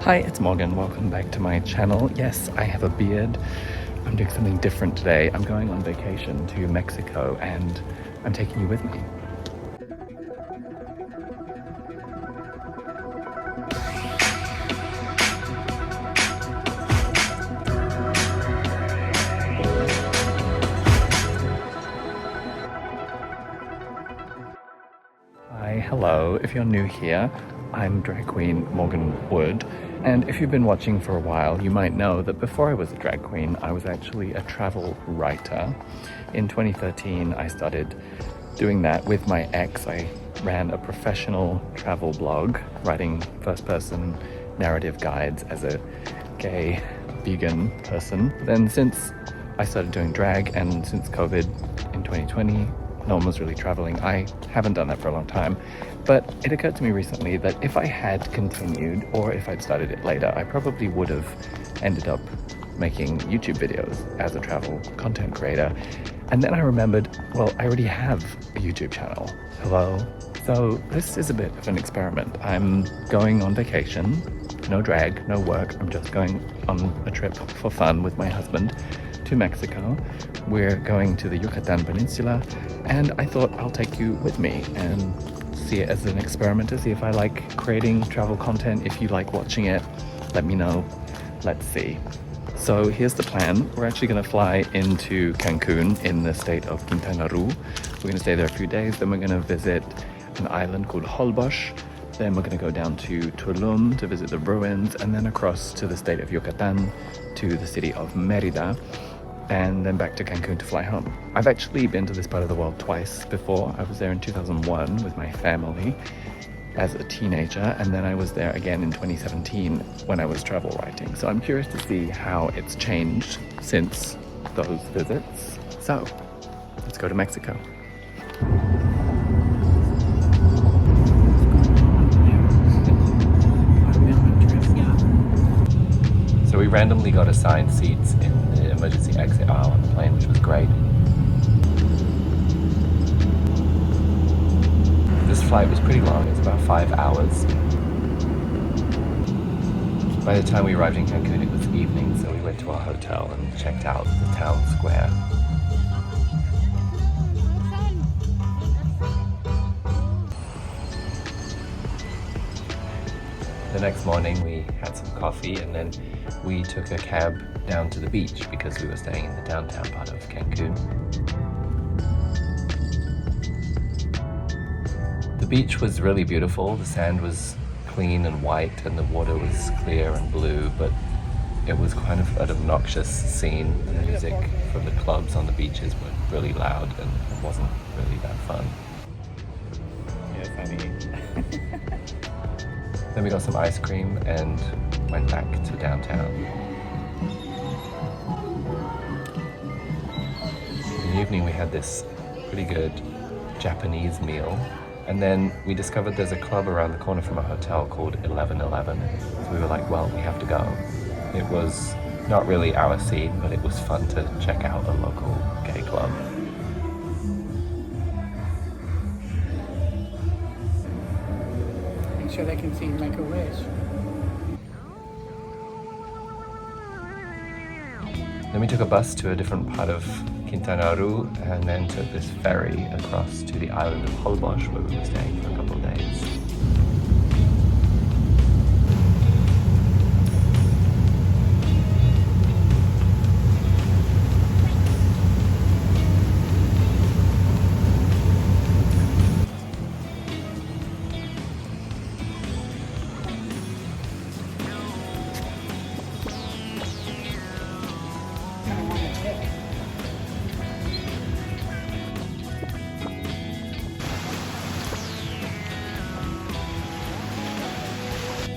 Hi, it's Morgan. Welcome back to my channel. Yes, I have a beard. I'm doing something different today. I'm going on vacation to Mexico and I'm taking you with me. Hi, hello. If you're new here, I'm drag queen Morgan Wood. And if you've been watching for a while, you might know that before I was a drag queen, I was actually a travel writer. In 2013, I started doing that with my ex. I ran a professional travel blog, writing first-person narrative guides as a gay vegan person. Then since I started doing drag and since COVID in 2020, no one was really traveling. I haven't done that for a long time, but it occurred to me recently that if I had continued or if I'd started it later, I probably would have ended up making YouTube videos as a travel content creator. And then I remembered, well, I already have a YouTube channel. Hello. So this is a bit of an experiment. I'm going on vacation, no drag, no work. I'm just going on a trip for fun with my husband to Mexico. We're going to the Yucatán peninsula, and I thought I'll take you with me and see it as an experiment to see if I like creating travel content. If you like watching it, let me know. Let's see. So here's the plan. We're actually going to fly into Cancún in the state of Quintana Roo. We're going to stay there a few days, then we're going to visit an island called Holbox. Then we're going to go down to Tulum to visit the ruins, and then across to the state of Yucatán to the city of Mérida, and then back to Cancun to fly home. I've actually been to this part of the world twice before. I was there in 2001 with my family as a teenager, and then I was there again in 2017 when I was travel writing. So I'm curious to see how it's changed since those visits. So let's go to Mexico. So we randomly got assigned seats in the emergency exit aisle on the plane, which was great. This flight was pretty long, it was about 5 hours. By the time we arrived in Cancun, it was evening, so we went to our hotel and checked out the town square. The next morning we had some coffee and then we took a cab down to the beach because we were staying in the downtown part of Cancun. The beach was really beautiful. The sand was clean and white and the water was clear and blue, but it was kind of an obnoxious scene. The music from the clubs on the beaches were really loud and it wasn't really that fun. Yes, honey. Then we got some ice cream and went back to downtown. In the evening we had this pretty good Japanese meal, and then we discovered there's a club around the corner from our hotel called 1111. So we were like, well, we have to go. It was not really our scene, but it was fun to check out a local gay club. So they can see you make a wish. Then we took a bus to a different part of Quintana Roo and then took this ferry across to the island of Holbox where we were staying for a couple of days.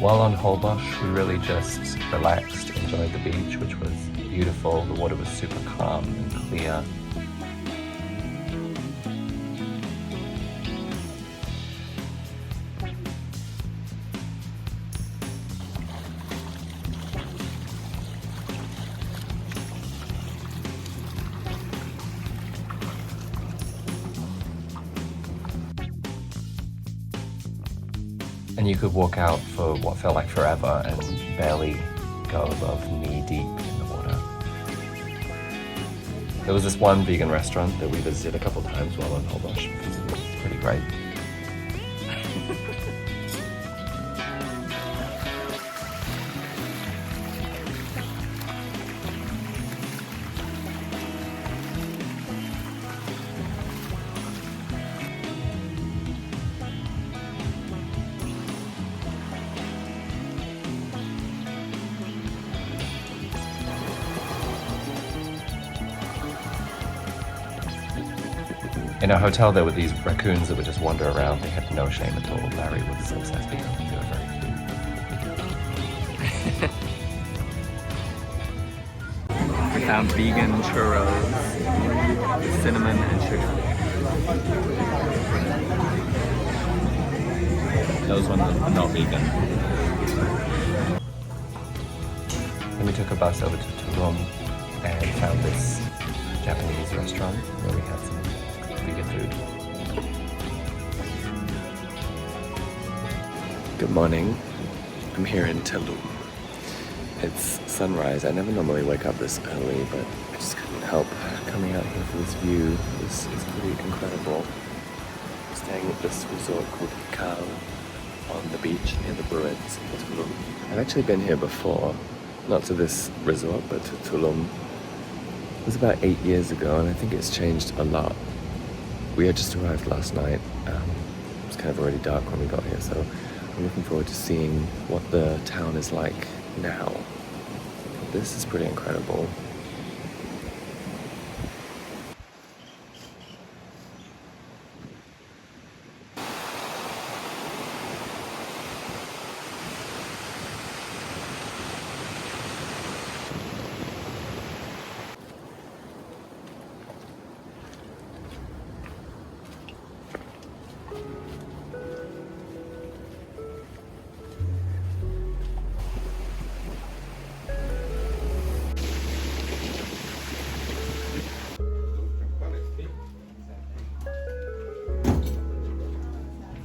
While on Holbox, we really just relaxed, enjoyed the beach, which was beautiful. The water was super calm and clear. And you could walk out for what felt like forever and barely go above knee deep in the water. There was this one vegan restaurant that we visited a couple times while on Holbox because it was pretty great. In our hotel, there were these raccoons that would just wander around. They had no shame at all. Larry was obsessed with them. They were very cute. We found vegan churros, cinnamon and sugar. Those ones are not vegan. Then we took a bus over to Tulum and found this Japanese restaurant where we had some vegan food. Good morning. I'm here in Tulum. It's sunrise. I never normally wake up this early, but I just couldn't help coming out here for this view. This is pretty incredible. I'm staying at this resort called Cal on the beach near the ruins in Tulum. I've actually been here before, not to this resort, but to Tulum. It was about 8 years ago, and I think it's changed a lot. We had just arrived last night. It was kind of already dark when we got here, so I'm looking forward to seeing what the town is like now. This is pretty incredible.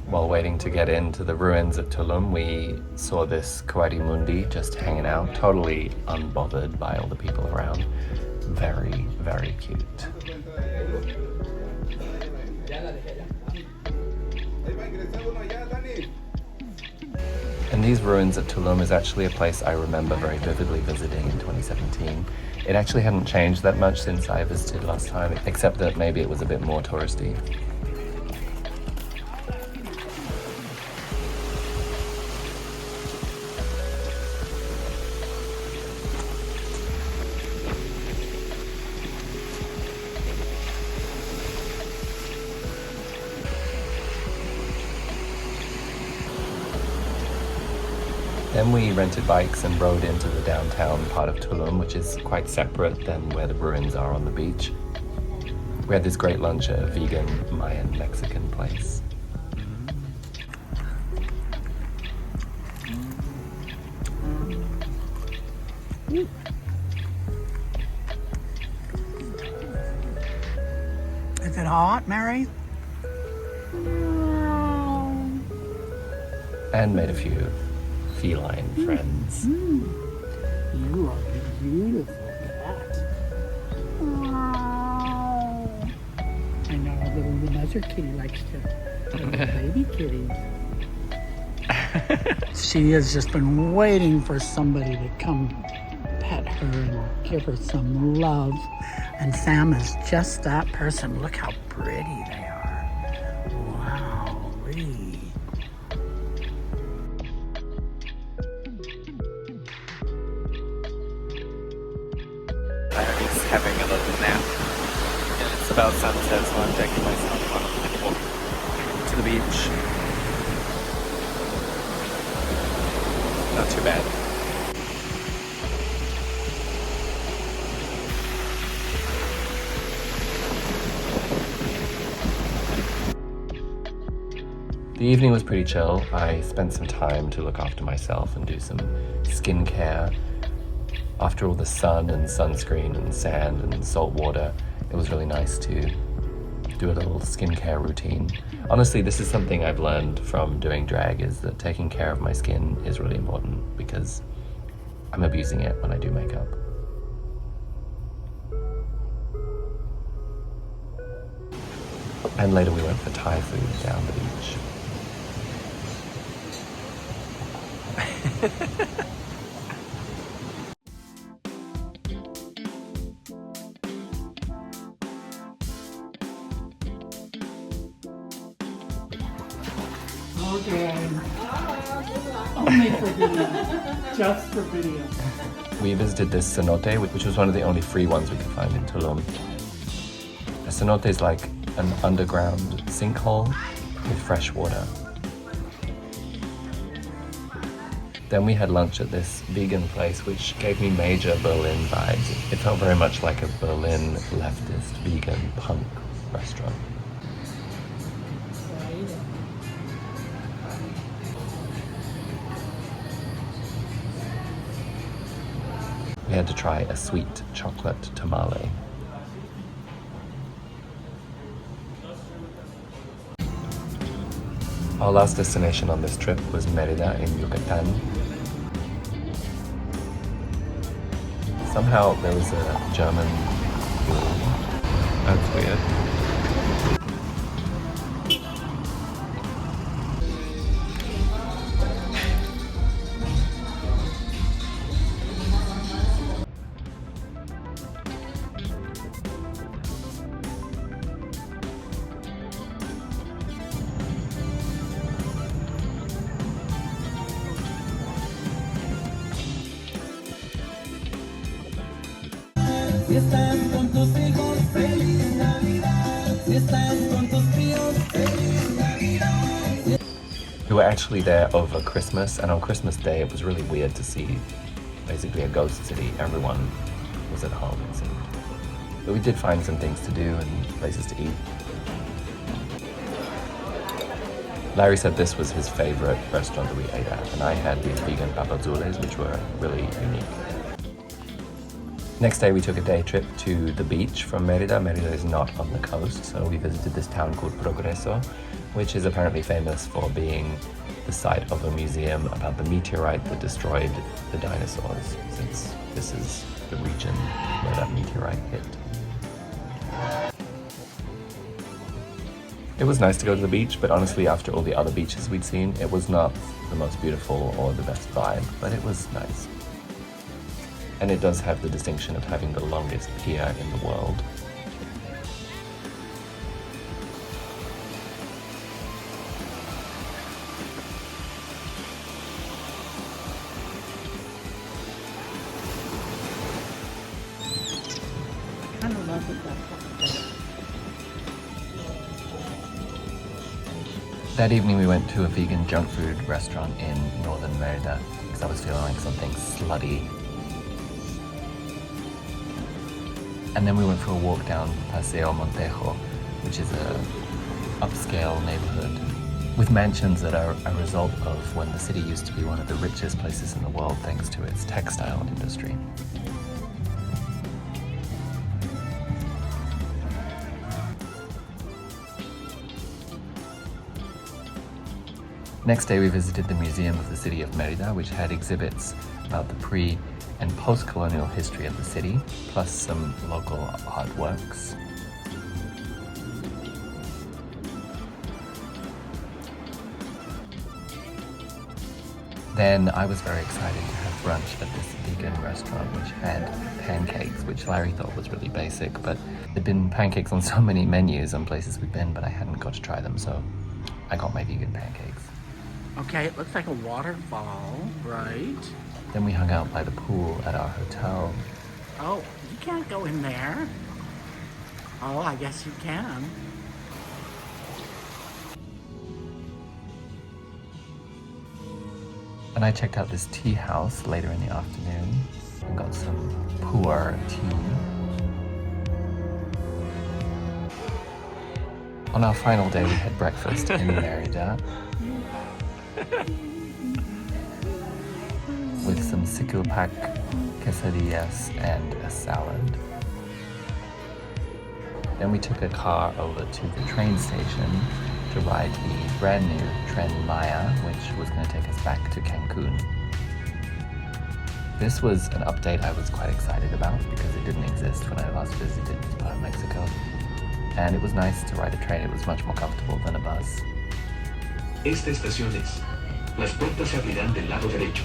While waiting to get into the ruins at Tulum, we saw this Mundi just hanging out, totally unbothered by all the people around. Very, very cute. And these ruins at Tulum is actually a place I remember very vividly visiting in 2017. It actually hadn't changed that much since I visited last time, except that maybe it was a bit more touristy. Then we rented bikes and rode into the downtown part of Tulum, which is quite separate than where the ruins are on the beach. We had this great lunch at a vegan Mayan Mexican place. Is it hot, Mary? And made a few feline friends. You are beautiful, cat. I know a little mother kitty likes to, little baby kitties. She has just been waiting for somebody to come pet her and give her some love. And Sam is just that person. Look how pretty they are. Wow-wee. Larry's having a little nap. And it's about sunset, so I'm taking myself on a walk to the beach. Not too bad. The evening was pretty chill. I spent some time to look after myself and do some skincare. After all the sun and sunscreen and sand and salt water, it was really nice to do a little skincare routine. Honestly, this is something I've learned from doing drag, is that taking care of my skin is really important because I'm abusing it when I do makeup. And later we went for Thai food down the beach. Okay. Only for video. Just for video. We visited this cenote, which was one of the only free ones we could find in Tulum. A cenote is like an underground sinkhole with fresh water. Then we had lunch at this vegan place, which gave me major Berlin vibes. It felt very much like a Berlin leftist vegan punk restaurant. We had to try a sweet chocolate tamale. Our last destination on this trip was Mérida in Yucatán. Somehow there was a German pool. That's weird. Si estás con tus hijos, feliz Navidad. Si estás con tus tíos, feliz Navidad. We were actually there over Christmas, and on Christmas Day it was really weird to see basically a ghost city. Everyone was at home, it seemed. But we did find some things to do and places to eat. Larry said this was his favorite restaurant that we ate at, and I had these vegan papazules, which were really unique. Next day we took a day trip to the beach from Mérida. Mérida is not on the coast, so we visited this town called Progreso, which is apparently famous for being the site of a museum about the meteorite that destroyed the dinosaurs, since this is the region where that meteorite hit. It was nice to go to the beach, but honestly after all the other beaches we'd seen, it was not the most beautiful or the best vibe, but it was nice. And it does have the distinction of having the longest pier in the world. I don't love it that That evening we went to a vegan junk food restaurant in northern Mérida because I was feeling like something slutty. And then we went for a walk down Paseo Montejo, which is a upscale neighborhood with mansions that are a result of when the city used to be one of the richest places in the world thanks to its textile industry. Next day we visited the Museum of the City of Mérida, which had exhibits about the pre- and post-colonial history of the city, plus some local artworks. Then I was very excited to have brunch at this vegan restaurant which had pancakes, which Larry thought was really basic, but there'd been pancakes on so many menus on places we've been, but I hadn't got to try them, so I got my vegan pancakes. Okay, it looks like a waterfall, right? Then we hung out by the pool at our hotel. Oh, you can't go in there. Oh, I guess you can. And I checked out this tea house later in the afternoon and got some pu'er tea. On our final day, we had breakfast in Mérida with some sikilpak, quesadillas, and a salad. Then we took a car over to the train station to ride the brand new Tren Maya, which was going to take us back to Cancun. This was an update I was quite excited about because it didn't exist when I last visited this part of Mexico. And it was nice to ride a train. It was much more comfortable than a bus. Esta estación es. Las puertas se abrirán del lado derecho.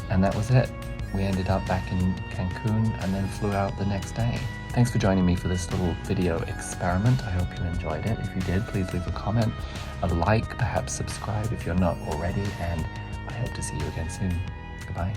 And that was it. We ended up back in Cancun and then flew out the next day. Thanks for joining me for this little video experiment. I hope you enjoyed it. If you did, please leave a comment, a like, perhaps subscribe if you're not already, and I hope to see you again soon. Goodbye.